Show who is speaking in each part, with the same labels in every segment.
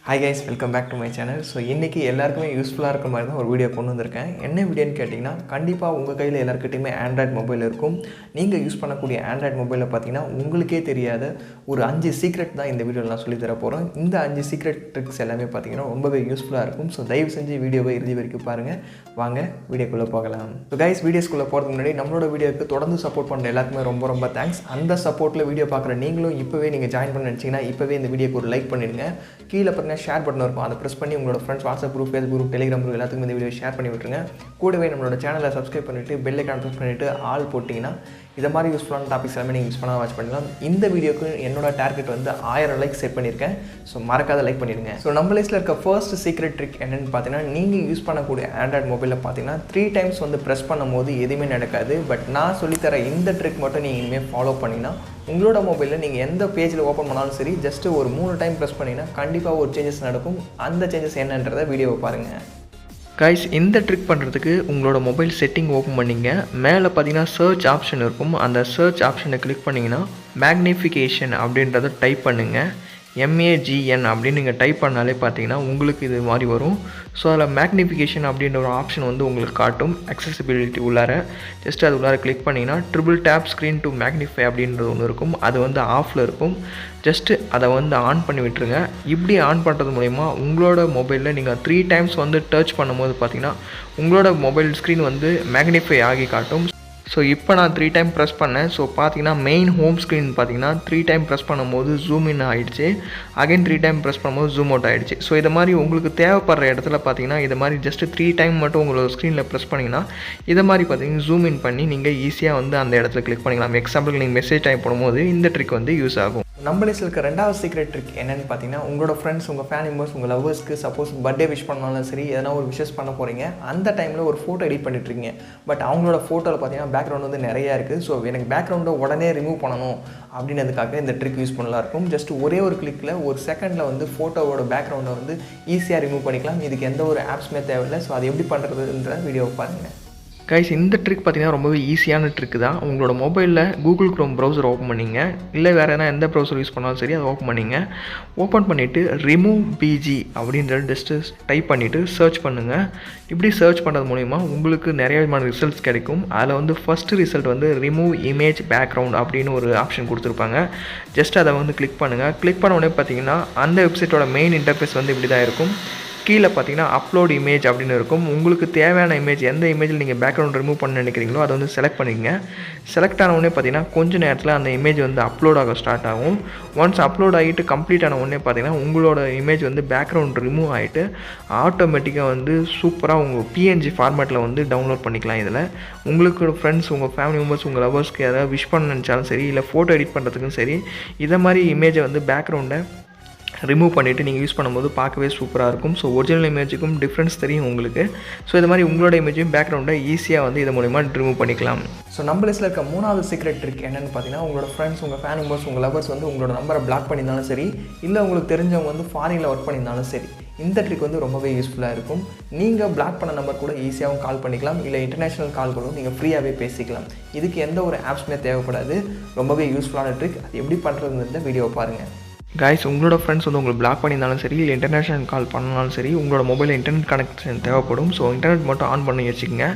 Speaker 1: Hi guys, welcome back to my channel. So இன்னைக்கு எல்லாருக்குமே யூஸ்ஃபுல்லா இருக்க மாதிரி தான் ஒரு வீடியோ கொண்டு வந்திருக்கேன். என்ன வீடியோன்னு கேட்டிங்கன்னா கண்டிப்பா உங்க கையில எல்லார்கிட்டயுமே Android மொபைல் இருக்கும். நீங்க யூஸ் பண்ணக்கூடிய Android மொபைல்ல பாத்தீங்கன்னா உங்களுக்கே தெரியாத ஒரு 5 சீக்ரெட் தான் இந்த வீடியோல நான் சொல்லி தர போறேன். இந்த 5 சீக்ரெட் ட்ரிக்ஸ் எல்லாமே பாத்தீங்கன்னா ரொம்பவே யூஸ்ஃபுல்லா இருக்கும். சோ தயவு செஞ்சு வீடியோவை இறுதி வரைக்கும் பாருங்க. வாங்க வீடியோக்குள்ள போகலாம். So guys, வீடியோஸ்க்குள்ள போறதுக்கு முன்னாடி நம்மளோட வீடியோக்கு தொடர்ந்து சப்போர்ட் பண்ண எல்லாருக்குமே ரொம்ப தேங்க்ஸ். அந்த சப்போர்ட்ல வீடியோ பார்க்குற நீங்களும் இப்பவே நீங்க ஜாயின் பண்ண நினைச்சீங்கன்னா இப்பவே இந்த வீடியோக்கு ஒரு லைக் பண்ணிடுங்க. கீழ ஷேர் பட்டன் இருக்கும், அதை ப்ரெஸ் பண்ணி உங்களோட friends WhatsApp group, Facebook group, Telegram group எல்லாத்துக்கும் இந்த வீடியோ ஷேர் பண்ணி விட்டுருங்க. கூடவே நம்மளோட சேனலை சப்ஸ்கிரைப் பண்ணிவிட்டு பெல் ஐக்கான் ப்ரெஸ் பண்ணிவிட்டு ஆல் போட்டிங்கன்னா இதை மாதிரி யூஸ்ஃபுல்லான டாபிக்ஸ் எல்லாமே நீங்கள் யூஸ் பண்ண வாட்ச் பண்ணலாம். இந்த வீடியோக்கு என்னோட டார்கெட் வந்து 1000 லைக் செட் பண்ணியிருக்கேன். ஸோ மறக்காத லைக் பண்ணிடுங்க. ஸோ நம்ம லிஸ்ட்டில் இருக்க ஃபர்ஸ்ட் சீக்ரெட் ட்ரிக் என்னென்னு பார்த்தீங்கன்னா, நீங்கள் யூஸ் பண்ணக்கூடிய ஆண்ட்ராய்ட் மொபைலில் பார்த்தீங்கன்னா 3 டைம்ஸ் வந்து ப்ரெஸ் பண்ணும்போது எதுவுமே நடக்காது. பட் நான் சொல்லித்தர இந்த ட்ரிக் மட்டும் நீங்கள் இனிமேல் ஃபாலோ பண்ணிங்கன்னா உங்களோட மொபைலில் நீங்கள் எந்த பேஜில் ஓப்பன் பண்ணாலும் சரி, ஜஸ்ட்டு ஒரு 3 டைம் ப்ரெஸ் பண்ணிங்கன்னா கண்டிப்பாக ஒரு சேஞ்சஸ் நடக்கும். அந்த சேஞ்சஸ் என்னன்றதை வீடியோவை பாருங்கள். கைஸ், இந்த ட்ரிக் பண்ணுறதுக்கு உங்களோட மொபைல் செட்டிங் ஓப்பன் பண்ணிங்க. மேலே பார்த்தீங்கன்னா சர்ச் ஆப்ஷன் இருக்கும். அந்த சர்ச் ஆப்ஷனை கிளிக் பண்ணிங்கன்னா மேக்னிஃபிகேஷன் அப்படின்றத டைப் பண்ணுங்கள். MAGN அப்படின்னு நீங்கள் டைப் பண்ணாலே பார்த்தீங்கன்னா உங்களுக்கு இது மாதிரி வரும். ஸோ அதில் மேக்னிஃபிகேஷன் அப்படின்ற ஒரு ஆப்ஷன் வந்து உங்களுக்கு காட்டும். அக்சசிபிலிட்டி உள்ளார ஜஸ்ட் அது உள்ளார கிளிக் பண்ணிங்கன்னா triple tape screen to magnify அப்படின்றது ஒன்று இருக்கும். அது வந்து ஆஃபில் இருக்கும். ஜஸ்ட்டு அதை வந்து ஆன் பண்ணி விட்டுருங்க. இப்படி ஆன் பண்ணுறது மூலிமா உங்களோட மொபைலில் நீங்கள் 3 டைம்ஸ் வந்து டச் பண்ணும்போது பார்த்தீங்கன்னா உங்களோட மொபைல் ஸ்க்ரீன் வந்து மேக்னிஃபை ஆகி காட்டும். ஸோ இப்போ நான் 3 டைம் ப்ரெஸ் பண்ணேன். ஸோ பார்த்தீங்கன்னா மெயின் ஹோம் ஸ்க்ரீன் பார்த்தீங்கன்னா 3 டைம் ப்ரெஸ் பண்ணும்போது ஜூம் இன் ஆகிடுச்சு. அகைன் 3 டைம் ப்ரெஸ் பண்ணும்போது ஜூம் அவுட் ஆகிடுச்சு. ஸோ இதை மாதிரி உங்களுக்கு தேவைப்படுற இடத்துல பார்த்தீங்கன்னா இதை மாதிரி ஜஸ்ட்டு 3 டைம் மட்டும் உங்களோட ஸ்க்ரீனில் ப்ரெஸ் பண்ணிங்கன்னா இதை மாதிரி பார்த்தீங்கன்னா ஜூம் இன் பண்ணி நீங்கள் ஈஸியாக வந்து அந்த இடத்துல கிளிக் பண்ணிக்கலாம். எக்ஸாம்பிளுக்கு நீங்கள் மெசேஜ் டைப் பண்ணும்போது இந்த ட்ரிக் வந்து யூஸ் ஆகும். நம்ம லிஸ்ட்டில் இருக்க ரெண்டாவது சீக்ரெட் ட்ரிக் என்னென்னு பார்த்தீங்கன்னா, உங்களோட ஃப்ரெண்ட்ஸ், உங்கள் ஃபேமிலி மெம்பர்ஸ், உங்கள் லவர்ஸ்க்கு சப்போஸ் பர்த்டே விஷ் பண்ணாலும் சரி, எதனா ஒரு விஷஸ் பண்ண போகிறீங்க, அந்த டைமில் ஒரு ஃபோட்டோ எடிட் பண்ணிட்டுருக்கீங்க. பட் அவங்களோட ஃபோட்டோவில் பார்த்தீங்கன்னா பேக்ரவுண்ட் வந்து நிறையா இருக்குது. ஸோ எனக்கு பேக்ரவுண்டை உடனே ரிமூவ் பண்ணணும் அப்படின்றதுக்காக இந்த ட்ரிக் யூஸ் பண்ணலாம் இருக்கும். ஜஸ்ட் ஒரே ஒரு கிளிக்கில் ஒரு செகண்டில் வந்து ஃபோட்டோவோட பேக்ரவுண்டை வந்து ஈஸியாக ரிமூவ் பண்ணிக்கலாம். இதுக்கு எந்த ஒரு ஆப்ஸுமே தேவையில்லை. ஸோ அது எப்படி பண்ணுறதுன்ற வீடியோவை பாருங்கள். கைஸ், இந்த ட்ரிக் பார்த்தீங்கன்னா ரொம்பவே ஈஸியான ட்ரிக் தான். உங்களோட மொபைலில் கூகுள் க்ரோம் ப்ரௌசர் ஓப்பன் பண்ணிங்க, இல்லை வேறு எந்த ப்ரௌசர் யூஸ் பண்ணாலும் சரி அதை ஓப்பன் பண்ணிங்க. ஓப்பன் பண்ணிவிட்டு ரிமூவ் பிஜி அப்படின்ற ஜஸ்ட்டு டைப் பண்ணிவிட்டு சர்ச் பண்ணுங்கள். இப்படி சர்ச் பண்ணுறது மூலிமா உங்களுக்கு நிறைய விதமான ரிசல்ட்ஸ் கிடைக்கும். அதில் வந்து ஃபஸ்ட்டு ரிசல்ட் வந்து ரிமூவ் இமேஜ் பேக்ரவுண்ட் அப்படின்னு ஒரு ஆப்ஷன் கொடுத்துருப்பாங்க. ஜஸ்ட் அதை வந்து கிளிக் பண்ணுங்கள். கிளிக் பண்ண உடனே பார்த்தீங்கன்னா அந்த வெப்சைட்டோட மெயின் இன்டர்ஃபேஸ் வந்து இப்படி தான் இருக்கும். கீழே பார்த்தீங்கன்னா அப்லோட் இமேஜ் அப்படின்னு இருக்கும். உங்களுக்கு தேவையான இமேஜ், எந்த இமேஜில் நீங்கள் பேக்ரவுண்ட் ரிமூவ் பண்ண நினைக்கிறீங்களோ அதை வந்து செலக்ட் பண்ணிக்கங்க. செலக்ட் ஆன உடனே பார்த்தீங்கன்னா கொஞ்சம் நேரத்தில் அந்த இமேஜ் வந்து அப்லோட் ஆக ஸ்டார்ட் ஆகும். ஒன்ஸ் அப்லோட் ஆகிட்டு கம்ப்ளீட் ஆன உடனே பார்த்தீங்கன்னா உங்களோட இமேஜ் வந்து பேக்ரவுண்ட் ரிமூவ் ஆகிட்டு ஆட்டோமேட்டிக்காக வந்து சூப்பராக உங்கள் PNG ஃபார்மேட்டில் வந்து டவுன்லோட் பண்ணிக்கலாம். இதில் உங்களுக்கு ஃப்ரெண்ட்ஸ், உங்கள் ஃபேமிலி மெம்பர்ஸ், உங்கள் லவர்ஸ்க்கு ஏதாவது விஷ் பண்ண நினச்சாலும் சரி, இல்லை ஃபோட்டோ எடிட் பண்ணுறதுக்கும் சரி, இதை மாதிரி இமேஜை வந்து பேக்ரவுண்டை ரிமூவ் பண்ணிவிட்டு நீங்கள் யூஸ் பண்ணும்போது பார்க்கவே சூப்பராக இருக்கும். ஸோ ஒரிஜினல் இமேஜுக்கும் டிஃப்ரென்ஸ் தெரியும் உங்களுக்கு. ஸோ இது மாதிரி உங்களோட இமேஜையும் பேக்ரவுண்டை ஈஸியாக வந்து இது மூலிமா ரிமூவ் பண்ணிக்கலாம். ஸோ நம்ம லிஸ்ட்டில் இருக்க 3வது சீக்ரெட் ட்ரிக் என்னென்னு பார்த்தீங்கன்னா, உங்களோட ஃப்ரெண்ட்ஸ், உங்கள் ஃபேமிலி மெம்பர்ஸ், உங்கள் லவர்ஸ் வந்து உங்களோட நம்பரை பிளாக் பண்ணியிருந்தாலும் சரி, இல்லை உங்களுக்கு தெரிஞ்சவங்க வந்து ஃபாரினில் ஒர்க் பண்ணியிருந்தாலும் சரி, இந்த ட்ரிக் வந்து ரொம்பவே யூஸ்ஃபுல்லாக இருக்கும். நீங்கள் பிளாக் பண்ண நம்பர் கூட ஈஸியாகவும் கால் பண்ணிக்கலாம், இல்லை இன்டர்நேஷ்னல் கால் கூட நீங்கள் ஃப்ரீயாகவே பேசிக்கலாம். இதுக்கு எந்த ஒரு ஆப்ஸுமே தேவைப்படாது. ரொம்பவே யூஸ்ஃபுல்லான ட்ரிக். அது எப்படி பண்ணுறதுன்ற வீடியோவை பாருங்கள். கைஸ், உங்களோட ஃப்ரெண்ட்ஸ் வந்து உங்களுக்கு பிளாக் பண்ணியிருந்தாலும் சரி, இல்லை இன்டர்நேஷ்னல் கால் பண்ணாலும் சரி, உங்களோட மொபைலில் இன்டர்நெட் கனெக்ஷன் தேவைப்படும். ஸோ இன்டர்நெட் மட்டும் ஆன் பண்ணி வச்சுக்கோங்க.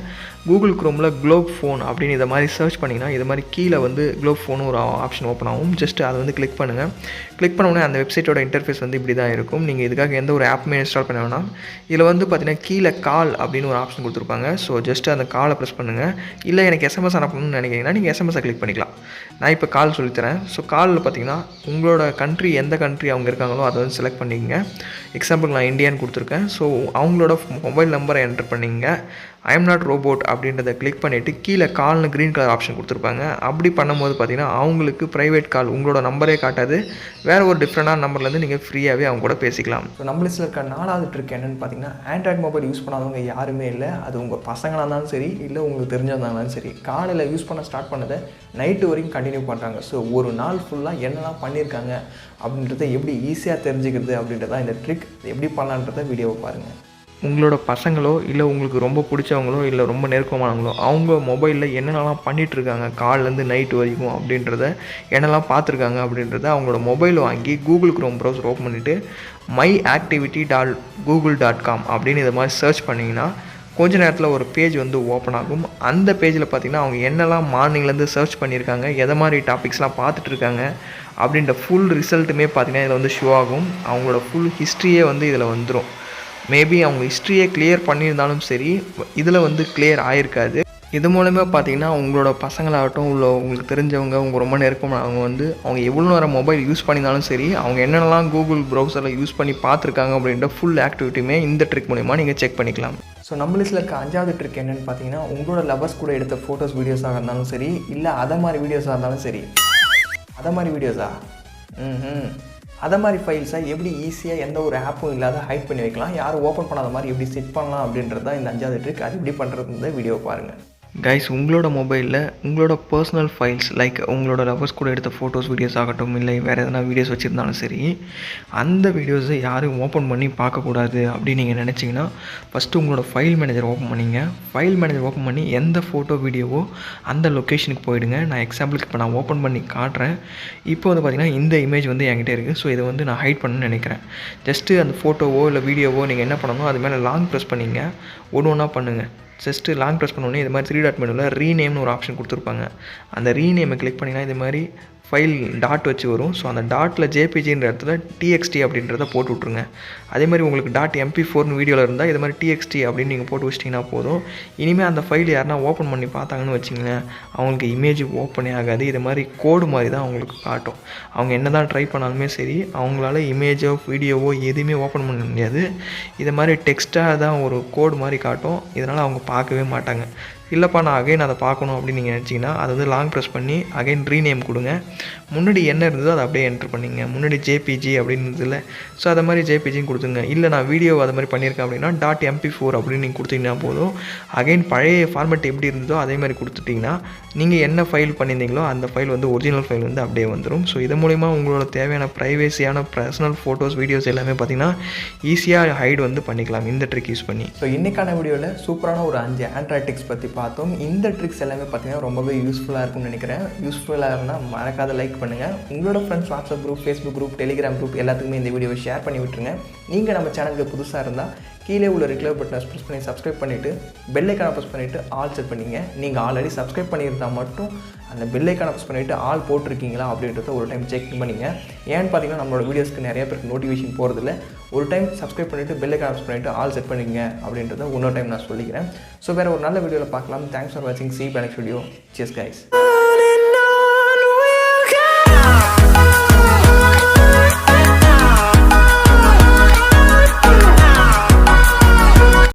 Speaker 1: கூகுள் க்ரோமில் Globfone அப்படின்னு இதை மாதிரி சர்ச் பண்ணிங்கன்னா இது மாதிரி கீழே வந்து Globfone ஒரு ஆப்ஷன் ஓப்பன் ஆகும். ஜஸ்ட் அதை வந்து கிளிக் பண்ணுங்கள். கிளிக் பண்ண உடனே அந்த வெப்சைட்டோட இன்டர்ஃபேஸ் வந்து இப்படி தான் இருக்கும். நீங்கள் இதுக்காக எந்த ஒரு ஆப்புமே இன்ஸ்டால் பண்ண வேணாம். இதில் வந்து பார்த்தீங்கன்னா கீழே கால் அப்படின்னு ஒரு ஆப்ஷன் கொடுத்துருப்பாங்க. ஸோ ஜஸ்ட் அந்த காலை ப்ரெஸ் பண்ணுங்கள். இல்லை எனக்கு SMS அனுப்பணும்னு நினைக்கிறீங்கன்னா நீங்கள் SMS கிளிக் பண்ணிக்கலாம். நான் இப்போ கால் சொல்லித்தரேன். ஸோ காலில் பார்த்தீங்கன்னா உங்களோட கண்ட்ரி, எந்த கண்ட்ரி அவங்க இருக்காங்களோ அதை வந்து செலக்ட் பண்ணிக்கங்க. எக்ஸாம்பிள் நான் இந்தியான்னு கொடுத்துருக்கேன். ஸோ அவங்களோட மொபைல் நம்பரை என்டர் பண்ணிங்க. ஐஎம் நாட் ரோபோட் அப்படின்றத கிளிக் பண்ணிவிட்டு கீழே கால்னு க்ரீன் கலர் ஆப்ஷன் கொடுத்துருப்பாங்க. அப்படி பண்ணும்போது பார்த்தீங்கன்னா அவங்களுக்கு ப்ரைவேட் கால், உங்களோட நம்பரே காட்டாது, வேறு ஒரு டிஃப்ரெண்டான நம்பர்லேருந்து நீங்கள் ஃப்ரீயாகவே அவங்க கூட பேசிக்கலாம். ஸோ நம்ம லிஸ்ட்டில் இருக்க 4வது ட்ரிக் என்னென்னு பார்த்தீங்கன்னா, ஆண்ட்ராய்ட் மொபைல் யூஸ் பண்ணாதவங்க யாருமே இல்லை. அது உங்கள் பசங்களாக இருந்தாலும் சரி, இல்லை உங்களுக்கு தெரிஞ்சவங்களாலும் சரி, காலையில் யூஸ் பண்ண ஸ்டார்ட் பண்ணதை நைட்டு வரைக்கும் கண்டினியூ பண்ணுறாங்க. ஸோ ஒரு நாள் ஃபுல்லாக என்னெல்லாம் பண்ணியிருக்காங்க அப்படின்றத எப்படி ஈஸியாக தெரிஞ்சுக்கிறது அப்படின்றதான் இந்த ட்ரிக். எப்படி பண்ணலான்றத வீடியோவை பாருங்கள். உங்களோட பசங்களோ இல்லை உங்களுக்கு ரொம்ப பிடிச்சவங்களோ இல்லை ரொம்ப நெருக்கமானவங்களோ அவங்க மொபைலில் என்னென்னலாம் பண்ணிகிட்ருக்காங்க கால்லேருந்து நைட்டு வரைக்கும் அப்படின்றத என்னெல்லாம் பார்த்துருக்காங்க அப்படின்றத அவங்களோட மொபைல் வாங்கி கூகுள் க்ரோம் ப்ரௌசர் ஓப்பன் பண்ணிவிட்டு myactivity.google.com அப்படின்னு இதை மாதிரி சர்ச் பண்ணிங்கன்னா கொஞ்ச நேரத்தில் ஒரு பேஜ் வந்து ஓப்பன் ஆகும். அந்த பேஜில் பார்த்திங்கன்னா அவங்க என்னெல்லாம் மார்னிங்லேருந்து சர்ச் பண்ணியிருக்காங்க, எதை மாதிரி டாபிக்ஸ்லாம் பார்த்துட்ருக்காங்க அப்படின்ற ஃபுல் ரிசல்ட்டுமே பார்த்திங்கன்னா இதில் வந்து ஷோ ஆகும். அவங்களோட ஃபுல் ஹிஸ்ட்ரியே வந்து இதில் வந்துடும். மேபி அவங்க ஹிஸ்ட்ரியை கிளியர் பண்ணியிருந்தாலும் சரி, இதில் வந்து கிளியர் ஆகிருக்காது. இது மூலமே பார்த்திங்கன்னா உங்களோட பசங்களாகட்டும் இல்லை உங்களுக்கு தெரிஞ்சவங்க உங்கள் ரொம்ப நெருக்கமானவங்க வந்து அவங்க எவ்வளோ நேரம் மொபைல் யூஸ் பண்ணியிருந்தாலும் சரி, அவங்க என்னென்னலாம் கூகுள் ப்ரௌசரில் யூஸ் பண்ணி பார்த்துருக்காங்க அப்படின்ற ஃபுல் ஆக்டிவிட்டியுமே இந்த ட்ரிக் மூலிமா நீங்கள் செக் பண்ணிக்கலாம். ஸோ நம்ம லிஸ்ட்டில் இருக்க 5வது ட்ரிக் என்னென்னு பார்த்தீங்கன்னா, உங்களோட லவர்ஸ் கூட எடுத்த ஃபோட்டோஸ் வீடியோஸாக இருந்தாலும் சரி, இல்லை அதை மாதிரி வீடியோஸாக இருந்தாலும் சரி. அதை மாதிரி வீடியோஸா? அதை மாதிரி ஃபைல்ஸை எப்படி ஈஸியாக எந்த ஒரு ஆப்பும் இல்லாத ஹைட் பண்ணி வைக்கலாம், யாரும் ஓப்பன் பண்ணாத மாதிரி எப்படி செட் பண்ணலாம் அப்படின்றது தான் இந்த 5வது ட்ரிக். அது எப்படி பண்ணுறது இந்த வீடியோ பாருங்கள். கைஸ், உங்களோட மொபைலில் உங்களோட பர்சனல் ஃபைல்ஸ் லைக் உங்களோட லவர்ஸ் கூட எடுத்த ஃபோட்டோஸ் வீடியோஸ் ஆகட்டும், இல்லை வேறு எதனா வீடியோஸ் வச்சுருந்தாலும் சரி, அந்த வீடியோஸை யாரும் ஓப்பன் பண்ணி பார்க்கக்கூடாது அப்படின்னு நீங்கள் நினச்சிங்கன்னா ஃபஸ்ட்டு உங்களோட ஃபைல் மேனேஜர் ஓப்பன் பண்ணிங்க. ஃபைல் மேனேஜர் ஓப்பன் பண்ணி எந்த ஃபோட்டோ வீடியோவோ அந்த லொக்கேஷனுக்கு போயிடுங்க. நான் எக்ஸாம்பிளுக்கு இப்போ நான் ஓப்பன் பண்ணி காட்டுறேன். இப்போ வந்து பார்த்திங்கன்னா இந்த இமேஜ் வந்து என்கிட்ட இருக்குது. ஸோ இதை வந்து நான் ஹைட் பண்ணணும்னு நினைக்கிறேன். ஜஸ்ட்டு அந்த ஃபோட்டோவோ இல்லை வீடியோவோ நீங்கள் என்ன பண்ணணும், அது மேலே லாங் ப்ரெஸ் பண்ணிங்க. ஒன்று ஒன்றா பண்ணுங்கள். ஜஸ்ட்டு லாங் ப்ரெஸ் பண்ணோடனே இது மாதிரி 3 டாட் மெனுவில் ரீநேம்னு ஒரு ஆப்ஷன் கொடுத்துருப்பாங்க. அந்த ரீநேமை கிளிக் பண்ணிங்கன்னா இது மாதிரி ஃபைல் டாட் வச்சு வரும். ஸோ அந்த டாட்டில் ஜேபிஜின்ற இடத்துல டிஎக்ஸ்டி அப்படின்றத போட்டு விட்ருங்க. அதே மாதிரி உங்களுக்கு டாட் MP4 வீடியோவில் இருந்தால் இது மாதிரி டிஎக்ஸ்டி அப்படின்னு நீங்கள் போட்டு வச்சிட்டிங்கன்னா போதும். இனிமேல் அந்த ஃபைல் யாருனா ஓப்பன் பண்ணி பார்த்தாங்கன்னு வச்சிங்களேன், அவங்களுக்கு இமேஜ் ஓப்பனே ஆகாது. இது மாதிரி கோடு மாதிரி தான் அவங்களுக்கு காட்டும். அவங்க என்ன தான் ட்ரை பண்ணாலுமே சரி, அவங்களால இமேஜோ வீடியோவோ எதுவுமே ஓப்பன் பண்ண முடியாது. இது மாதிரி டெக்ஸ்ட்டாக தான் ஒரு கோடு மாதிரி காட்டும். இதனால் அவங்க பார்க்கவே மாட்டாங்க. இல்லைப்பா நான் அகைன் அதை பார்க்கணும் அப்படின்னு நீங்கள் நினச்சிங்கன்னா அதை வந்து லாங் ப்ரெஸ் பண்ணி அகைன் ரீநேம் கொடுங்க. முன்னாடி என்ன இருந்ததோ அதை அப்படியே என்ட்ரு பண்ணிங்க. முன்னாடி ஜேபிஜி அப்படின்னு இருந்ததில்ல, ஸோ அதை மாதிரி ஜேபிஜின்னு கொடுத்துங்க. இல்லை நான் வீடியோ அதை மாதிரி பண்ணியிருக்கேன் அப்படின்னா டாட் MP4 அப்படின்னு நீங்கள் கொடுத்தீங்கன்னா போதும். அகைன் பழைய ஃபார்மேட் எப்படி இருந்ததோ அதே மாதிரி கொடுத்துட்டிங்கன்னா நீங்கள் என்ன ஃபைல் பண்ணியிருந்தீங்களோ அந்த ஃபைல் வந்து ஒரிஜினல் ஃபைல் வந்து அப்படியே வந்துடும். ஸோ இது மூலிமா உங்களோட தேவையான ப்ரைவேசியான பர்சனல் ஃபோட்டோஸ் வீடியோஸ் எல்லாமே பார்த்திங்கன்னா ஈஸியாக ஹைட் வந்து பண்ணிக்கலாம் இந்த ட்ரிக் யூஸ் பண்ணி. ஸோ இன்றைக்கான வீடியோவில் சூப்பரான ஒரு 5 ஆண்ட்ராய்ட் ட்ரிக்ஸ் பற்றி பார்த்தோம். இந்த ட்ரிக்ஸ் எல்லாமே பார்த்திங்கன்னா ரொம்பவே யூஸ்ஃபுல்லாக இருக்கும்னு நினைக்கிறேன். யூஸ்ஃபுல்லாக இருந்தால் மறக்காத லைக் பண்ணுங்கள். உங்களோட friends WhatsApp group, Facebook group, Telegram group எல்லாத்துக்குமே இந்த வீடியோவை ஷேர் பண்ணி விட்டுருங்க. நீங்கள் நம்ம சேனலுக்கு புதுசாக இருந்தால் கீழே உள்ள ரெகுலர் பட்டனை ப்ரெஸ் பண்ணி சப்ஸ்கிரைப் பண்ணிவிட்டு பெல் ஐக்கானை ப்ரெஸ் பண்ணிவிட்டு ஆல் செட் பண்ணிங்க. நீங்கள் ஆல்ரெடி சப்ஸ்கிரைப் பண்ணியிருந்தால் மட்டும் அந்த பெல் ஐக்கானை ப்ரெஸ் பண்ணிவிட்டு ஆல் போட்டிருக்கீங்களா அப்படின்றத ஒரு டைம் செக் பண்ணிங்க. ஏன்னு பார்த்தீங்கன்னா நம்மளோட வீடியோஸ்க்கு நிறைய பேருக்கு நோட்டிஃபிகேஷன் போகிறதில்ல. ஒரு டைம் சப்ஸ்கிரைப் பண்ணிவிட்டு பெல் ஐக்கானை ப்ரெஸ் பண்ணிவிட்டு ஆல் செட் பண்ணிங்க அப்படின்றத இன்னொரு டைம் நான் சொல்லிக்கிறேன். ஸோ வேறு ஒரு நல்ல வீடியோவில் பார்க்கலாம். தேங்க்ஸ் ஃபார் வாட்சிங். See you in the next video. Cheers guys.